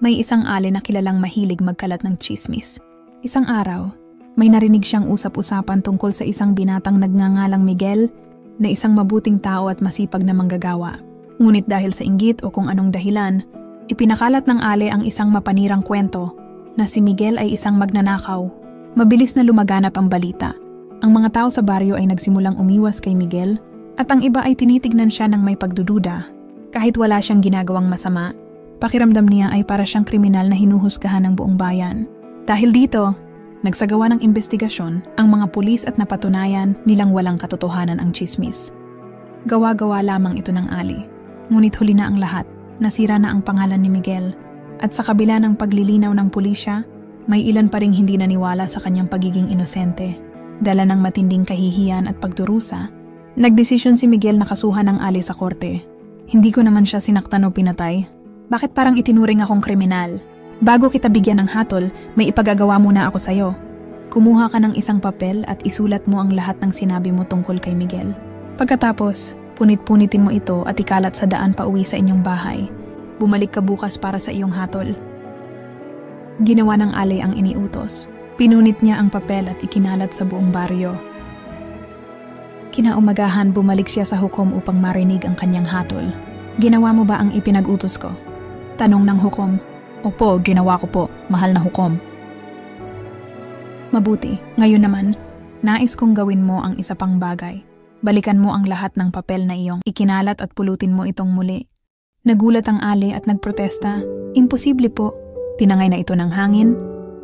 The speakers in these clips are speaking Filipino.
May isang ale na kilalang mahilig magkalat ng tsismis. Isang araw, may narinig siyang usap-usapan tungkol sa isang binatang nagngangalang Miguel na isang mabuting tao at masipag na manggagawa. Ngunit dahil sa inggit o kung anong dahilan, ipinakalat ng ale ang isang mapanirang kwento na si Miguel ay isang magnanakaw. Mabilis na lumaganap ang balita. Ang mga tao sa baryo ay nagsimulang umiwas kay Miguel at ang iba ay tinitignan siya ng may pagdududa. Kahit wala siyang ginagawang masama, pakiramdam niya ay para siyang kriminal na hinuhusgahan ng buong bayan. Dahil dito, nagsagawa ng investigasyon ang mga pulis at napatunayan nilang walang katotohanan ang tsismis. Gawa-gawa lamang ito ng ali. Ngunit huli na ang lahat, nasira na ang pangalan ni Miguel. At sa kabila ng paglilinaw ng pulisya, may ilan pa ring hindi naniwala sa kanyang pagiging inosente. Dala ng matinding kahihiyan at pagdurusa, nagdesisyon si Miguel na kasuhan ng ali sa korte. Hindi ko naman siya sinaktan o pinatay. Bakit parang itinuring akong kriminal? Bago kita bigyan ng hatol, may ipagagawa muna ako sa'yo. Kumuha ka ng isang papel at isulat mo ang lahat ng sinabi mo tungkol kay Miguel. Pagkatapos, punit-punitin mo ito at ikalat sa daan pa uwi sa inyong bahay. Bumalik ka bukas para sa iyong hatol. Ginawa ng ale ang iniutos. Pinunit niya ang papel at ikinalat sa buong baryo. Kinaumagahan, bumalik siya sa hukom upang marinig ang kanyang hatol. Ginawa mo ba ang ipinag-utos ko? Tanong ng hukom. Opo, ginawa ko po, mahal na hukom. Mabuti, ngayon naman, nais kong gawin mo ang isa pang bagay. Balikan mo ang lahat ng papel na iyong ikinalat at pulutin mo itong muli. Nagulat ang ale at nagprotesta. Imposible po, tinangay na ito ng hangin,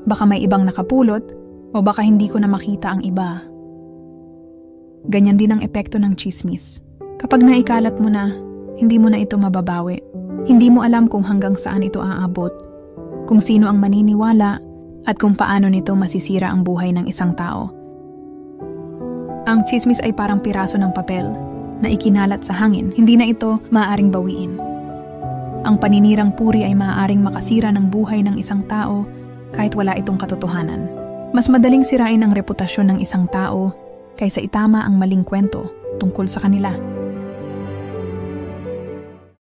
baka may ibang nakapulot, o baka hindi ko na makita ang iba. Ganyan din ang epekto ng tsismis. Kapag naikalat mo na, hindi mo na ito mababawi. Hindi mo alam kung hanggang saan ito aabot, kung sino ang maniniwala, at kung paano nito masisira ang buhay ng isang tao. Ang tsismis ay parang piraso ng papel na ikinalat sa hangin, hindi na ito maaaring bawiin. Ang paninirang puri ay maaaring makasira ng buhay ng isang tao kahit wala itong katotohanan. Mas madaling sirain ang reputasyon ng isang tao kaysa itama ang maling kwento tungkol sa kanila.